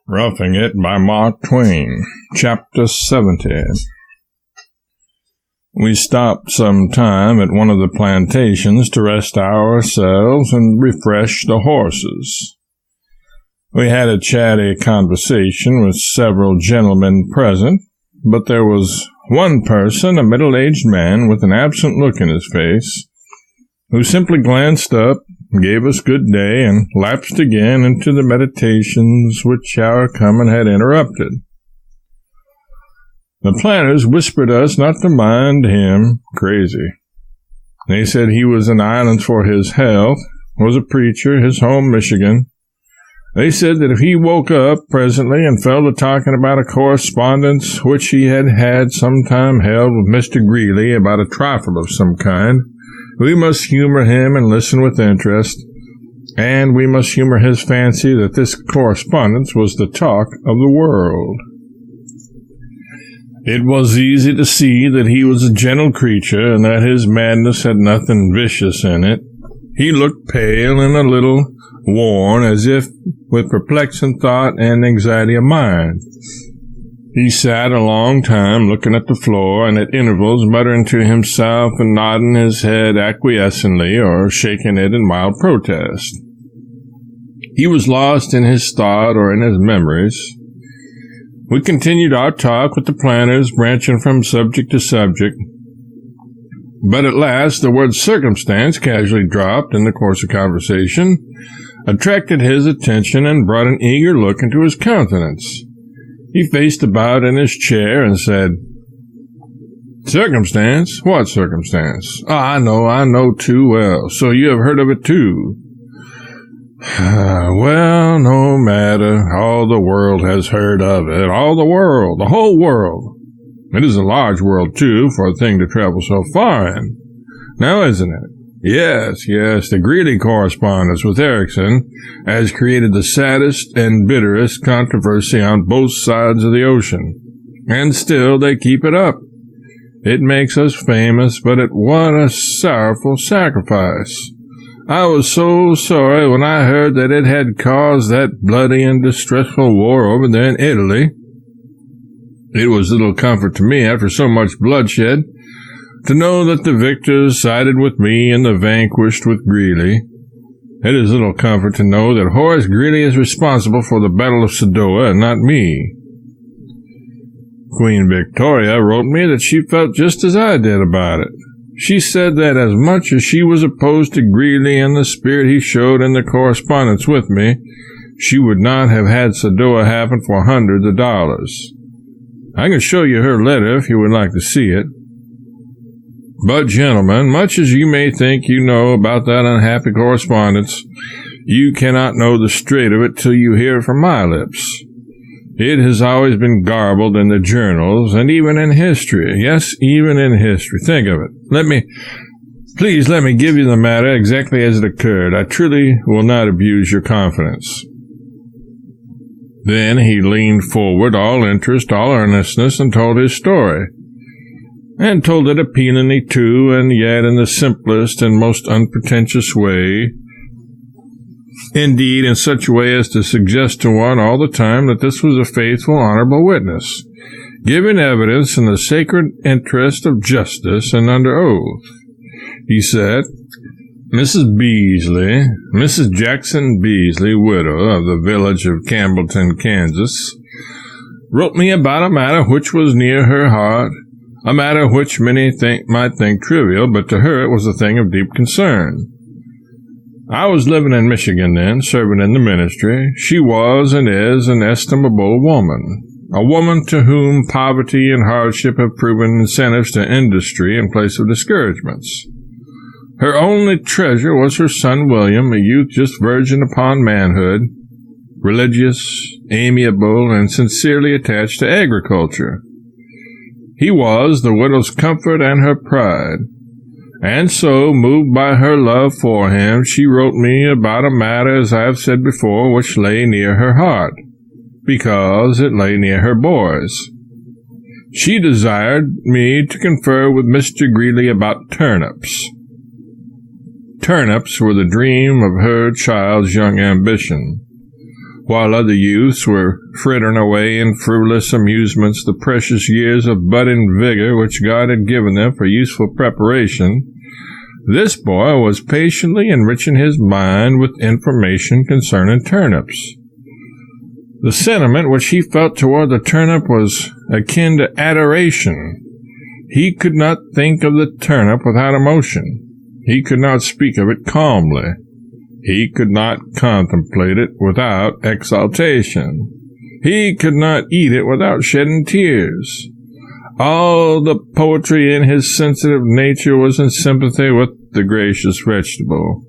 Roughing It by Mark Twain, Chapter 70. We stopped some time at one of the plantations to rest ourselves and refresh the horses. We had a chatty conversation with several gentlemen present, but there was one person, a middle-aged man with an absent look in his face, who simply glanced up, gave us good day, and lapsed again into the meditations which our coming had interrupted. The planters whispered us not to mind him crazy. They said he was in islands for his health, was a preacher, his home Michigan. They said that if he woke up presently and fell to talking about a correspondence which he had some time held with Mr. Greeley about a trifle of some kind, we must humor him and listen with interest, and we must humor his fancy that this correspondence was the talk of the world. It was easy to see that he was a gentle creature, and that his madness had nothing vicious in it. He looked pale and a little worn, as if with perplexing thought and anxiety of mind. He sat a long time looking at the floor, and at intervals muttering to himself and nodding his head acquiescently or shaking it in mild protest. He was lost in his thought or in his memories. We continued our talk with the planters, branching from subject to subject, but at last the word circumstance, casually dropped in the course of conversation, attracted his attention and brought an eager look into his countenance. He faced about in his chair and said, "Circumstance? What circumstance? I know too well. So you have heard of it too." "Well, no matter. All the world has heard of it. All the world. The whole world. It is a large world, too, for a thing to travel so far in. Now, isn't it? Yes. The Greeley correspondence with Erickson has created the saddest and bitterest controversy on both sides of the ocean. And still they keep it up. It makes us famous, but at what a sorrowful sacrifice. I was so sorry when I heard that it had caused that bloody and distressful war over there in Italy. It was little comfort to me after so much bloodshed to know that the victors sided with me and the vanquished with Greeley. It is little comfort to know that Horace Greeley is responsible for the Battle of Sadowa and not me. Queen Victoria wrote me that she felt just as I did about it. She said that as much as she was opposed to Greeley and the spirit he showed in the correspondence with me, she would not have had Sadowa happen for hundreds of dollars. I can show you her letter if you would like to see it. But, gentlemen, much as you may think you know about that unhappy correspondence, you cannot know the straight of it till you hear it from my lips. It has always been garbled in the journals, and even in history. Yes, even in history. Think of it. Please let me give you the matter exactly as it occurred. I truly will not abuse your confidence." Then he leaned forward, all interest, all earnestness, and told his story. And told it appealingly, too, and yet in the simplest and most unpretentious way. Indeed, in such a way as to suggest to one all the time that this was a faithful, honorable witness, giving evidence in the sacred interest of justice and under oath. He said, "Mrs. Beasley, Mrs. Jackson Beasley, widow of the village of Campbellton, Kansas, wrote me about a matter which was near her heart, a matter which many might think trivial, but to her it was a thing of deep concern. I was living in Michigan then, serving in the ministry. She was and is an estimable woman, a woman to whom poverty and hardship have proven incentives to industry in place of discouragements. Her only treasure was her son William, a youth just verging upon manhood, religious, amiable, and sincerely attached to agriculture. He was the widow's comfort and her pride. And so, moved by her love for him, she wrote me about a matter, as I have said before, which lay near her heart, because it lay near her boys. She desired me to confer with Mr. Greeley about turnips. Turnips were the dream of her child's young ambition. while other youths were frittering away in frivolous amusements the precious years of budding vigor which God had given them for useful preparation, this boy was patiently enriching his mind with information concerning turnips. The sentiment which he felt toward the turnip was akin to adoration. He could not think of the turnip without emotion. He could not speak of it calmly. He could not contemplate it without exaltation. He could not eat it without shedding tears. All the poetry in his sensitive nature was in sympathy with the gracious vegetable.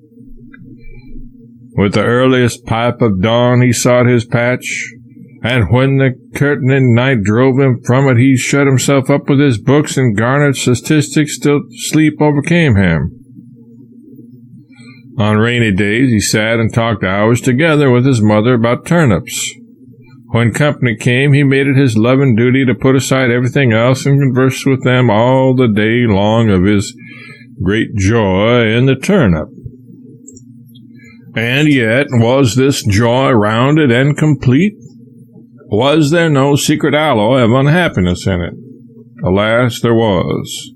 With the earliest pipe of dawn he sought his patch, and when the curtaining night drove him from it, he shut himself up with his books and garnered statistics till sleep overcame him. On rainy days he sat and talked hours together with his mother about turnips. When company came, he made it his loving duty to put aside everything else and converse with them all the day long of his great joy in the turnip. And yet, was this joy rounded and complete? Was there no secret alloy of unhappiness in it? Alas, there was.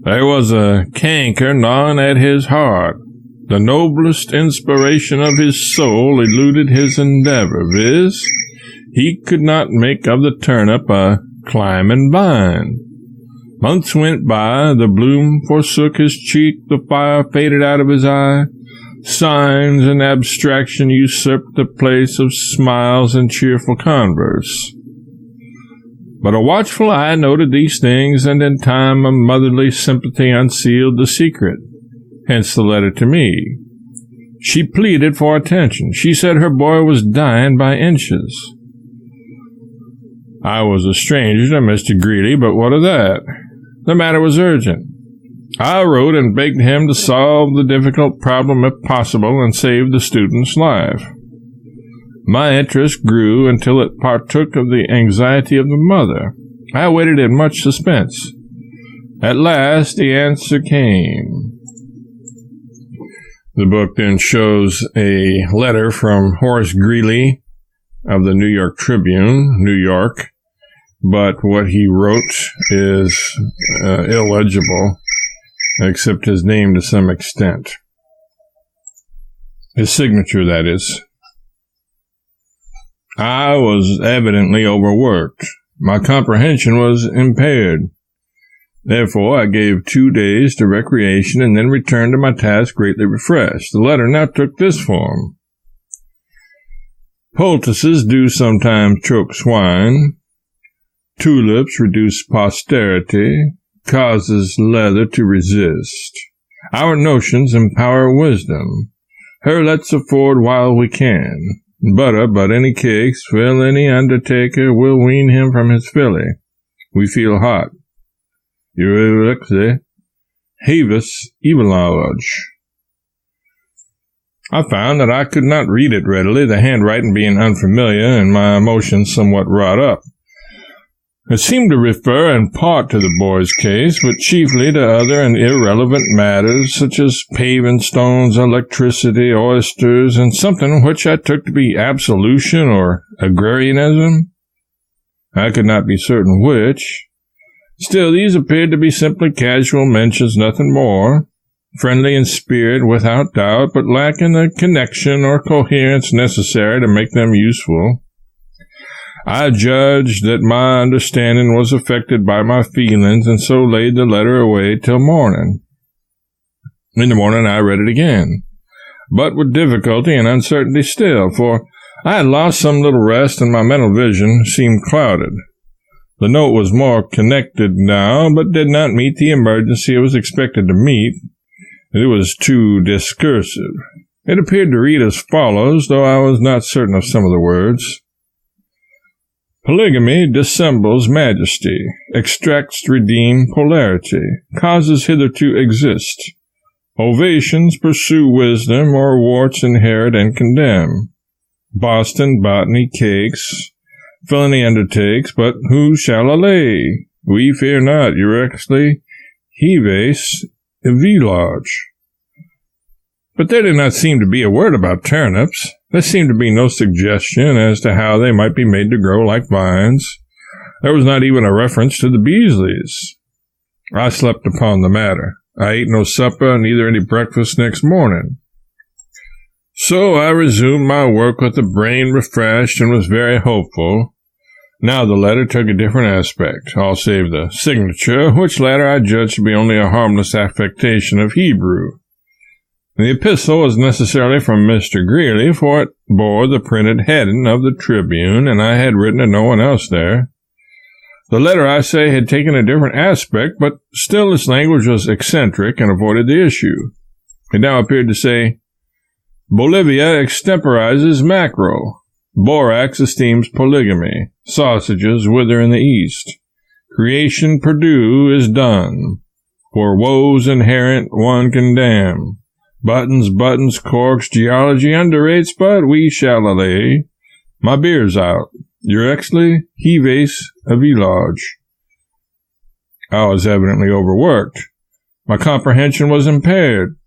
There was a canker gnawing at his heart. The noblest inspiration of his soul eluded his endeavor, viz., he could not make of the turnip a climbing vine. Months went by, the bloom forsook his cheek, the fire faded out of his eye. Signs and abstraction usurped the place of smiles and cheerful converse. But a watchful eye noted these things, and in time a motherly sympathy unsealed the secret. Hence the letter to me. She pleaded for attention. She said her boy was dying by inches. I was a stranger to Mr. Greeley, but what of that? The matter was urgent. I wrote and begged him to solve the difficult problem if possible and save the student's life. My interest grew until it partook of the anxiety of the mother. I waited in much suspense. At last the answer came. The book then shows a letter from Horace Greeley of the New York Tribune, New York, but what he wrote is illegible, except his name to some extent. His signature, that is. I was evidently overworked. My comprehension was impaired. Therefore, I gave 2 days to recreation and then returned to my task greatly refreshed. The letter now took this form. Poultices do sometimes choke swine. Tulips reduce posterity. Causes leather to resist. Our notions empower wisdom. Her let's afford while we can. Butter but any cakes, fill any undertaker, will wean him from his filly. We feel hot. Euryxe, Havis evilage. I found that I could not read it readily, the handwriting being unfamiliar and my emotions somewhat wrought up. It seemed to refer in part to the boy's case, but chiefly to other and irrelevant matters, such as paving stones, electricity, oysters, and something which I took to be absolution or agrarianism. I could not be certain which. Still, these appeared to be simply casual mentions, nothing more. Friendly in spirit, without doubt, but lacking the connection or coherence necessary to make them useful. I judged that my understanding was affected by my feelings, and so laid the letter away till morning. In the morning I read it again, but with difficulty and uncertainty still, for I had lost some little rest, and my mental vision seemed clouded. The note was more connected now, but did not meet the emergency it was expected to meet. It was too discursive. It appeared to read as follows, though I was not certain of some of the words. Polygamy dissembles majesty, extracts redeem polarity, causes hitherto exist. Ovations pursue wisdom, or warts inherit and condemn. Boston botany cakes, felony undertakes, but who shall allay? We fear not, Euryxe, Havis evilage. But there did not seem to be a word about turnips. There seemed to be no suggestion as to how they might be made to grow like vines. There was not even a reference to the Beasleys. I slept upon the matter. I ate no supper, neither any breakfast next morning. So I resumed my work with the brain refreshed and was very hopeful. Now the letter took a different aspect, all save the signature, which latter I judged to be only a harmless affectation of Hebrew. The epistle was necessarily from Mr. Greeley, for it bore the printed heading of the Tribune, and I had written to no one else there. The letter, I say, had taken a different aspect, but still its language was eccentric and avoided the issue. It now appeared to say, Bolivia extemporizes mackerel. Borax esteems polygamy. Sausages wither in the east. Creation Purdue is done. For woes inherent one can damn. Buttons, corks, geology underrates, but we shall allay. My beer's out. Your Exley, Heves, a village. I was evidently overworked. My comprehension was impaired.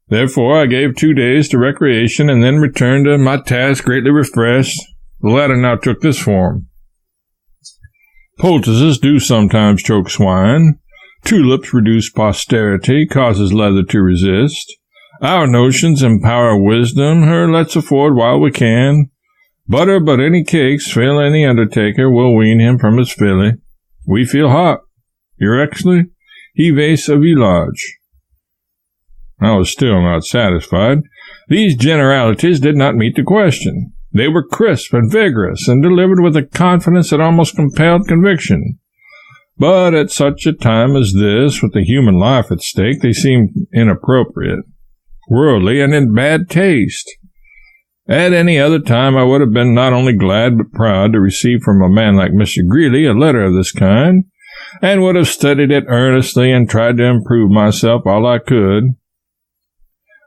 Therefore, I gave 2 days to recreation and then returned to my task greatly refreshed. The letter now took this form. Poultices do sometimes choke swine. Tulips reduce posterity, causes leather to resist. Our notions empower wisdom, her let's afford while we can. Butter but any cakes, fail any undertaker, will wean him from his filly. We feel hot. Your Exley, Heves a village. I was still not satisfied. These generalities did not meet the question. They were crisp and vigorous, and delivered with a confidence that almost compelled conviction. But at such a time as this, with the human life at stake, they seemed inappropriate, worldly, and in bad taste. At any other time I would have been not only glad but proud to receive from a man like Mr. Greeley a letter of this kind, and would have studied it earnestly and tried to improve myself all I could.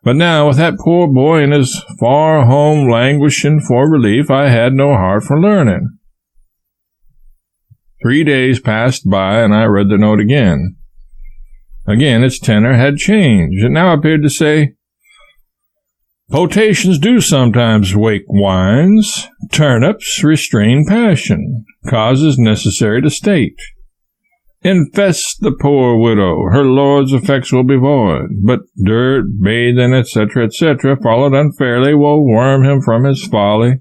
But now, with that poor boy in his far home languishing for relief, I had no heart for learning. 3 days passed by, and I read the note again. Again, its tenor had changed. It now appeared to say, Potations do sometimes wake wines. Turnips restrain passion. Causes necessary to state. Infest the poor widow, her lord's effects will be void, but dirt, bathing, etc., followed unfairly, will worm him from his folly.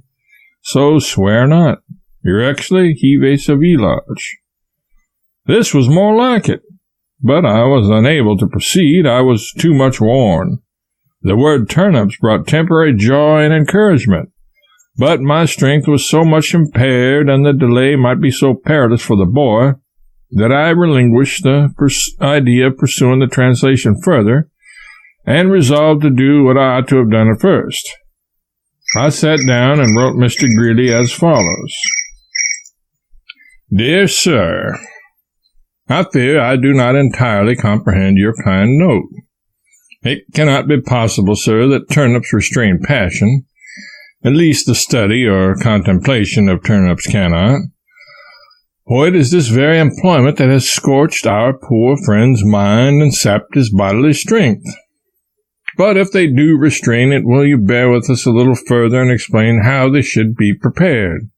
So swear not. Your Exley, Heves a village. This was more like it, but I was unable to proceed. I was too much worn. The word turnips brought temporary joy and encouragement, but my strength was so much impaired, and the delay might be so perilous for the boy, that I relinquished the idea of pursuing the translation further, and resolved to do what I ought to have done at first. I sat down and wrote Mr. Greeley as follows. Dear Sir, I fear I do not entirely comprehend your kind note. It cannot be possible, sir, that turnips restrain passion. At least the study or contemplation of turnips cannot. For it is this very employment that has scorched our poor friend's mind and sapped his bodily strength. But if they do restrain it, will you bear with us a little further and explain how they should be prepared?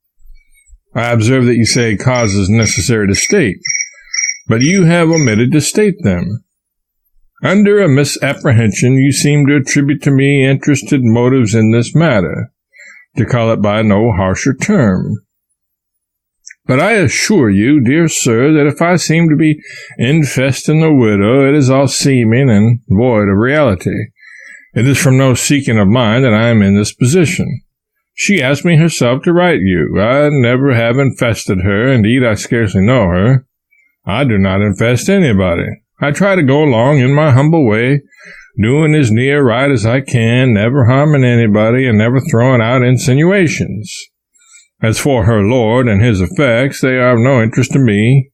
I observe that you say causes necessary to state, but you have omitted to state them. Under a misapprehension, you seem to attribute to me interested motives in this matter, to call it by no harsher term. But I assure you, dear sir, that if I seem to be infesting the widow, it is all seeming and void of reality. It is from no seeking of mine that I am in this position. She asked me herself to write you. I never have infested her. Indeed, I scarcely know her. I do not infest anybody. I try to go along in my humble way, doing as near right as I can, never harming anybody, and never throwing out insinuations. As for her lord and his effects, they are of no interest to me.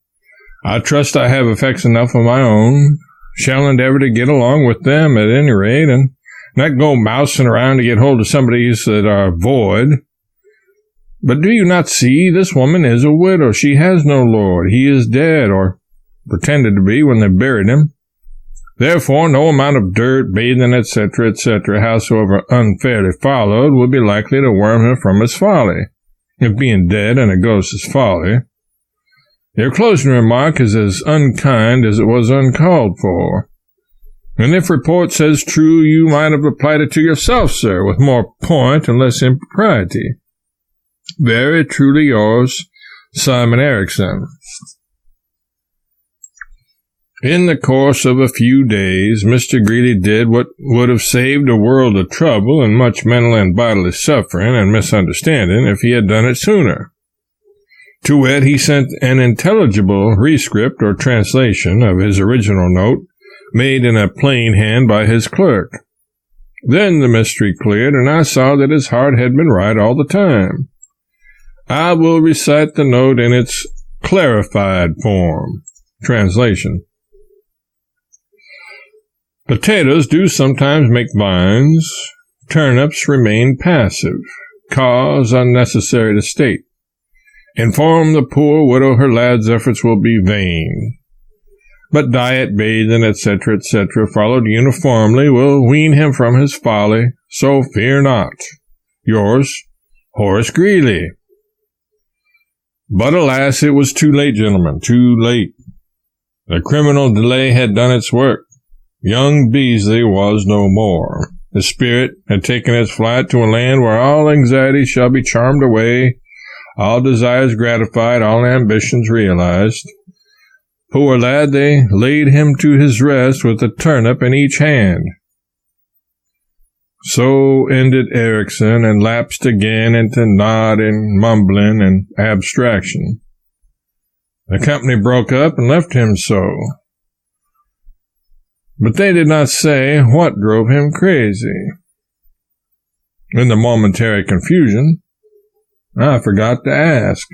I trust I have effects enough of my own, shall endeavor to get along with them at any rate, and not go mousing around to get hold of somebody's that are void. But do you not see, this woman is a widow. She has no lord. He is dead, or pretended to be when they buried him. Therefore, no amount of dirt, bathing, etc., howsoever unfairly followed, would be likely to worm him from his folly, if being dead and a ghost is folly. Your closing remark is as unkind as it was uncalled for. And if report says true, you might have applied it to yourself, sir, with more point and less impropriety. Very truly yours, Simon Erickson. In the course of a few days, Mr. Greeley did what would have saved a world of trouble and much mental and bodily suffering and misunderstanding if he had done it sooner. To wit, he sent an intelligible rescript or translation of his original note, made in a plain hand by his clerk. Then the mystery cleared, and I saw that his heart had been right all the time. I will recite the note in its clarified form. Translation. Potatoes do sometimes make vines. Turnips remain passive. Cause unnecessary to state. Inform the poor widow her lad's efforts will be vain. But diet, bathing, etc., followed uniformly, will wean him from his folly, so fear not. Yours, Horace Greeley. But alas, it was too late, gentlemen, too late. The criminal delay had done its work. Young Beasley was no more. His spirit had taken its flight to a land where all anxieties shall be charmed away, all desires gratified, all ambitions realized. Poor lad, they laid him to his rest with a turnip in each hand. So ended Erickson, and lapsed again into nodding, mumbling, and abstraction. The company broke up and left him so. But they did not say what drove him crazy. In the momentary confusion, I forgot to ask.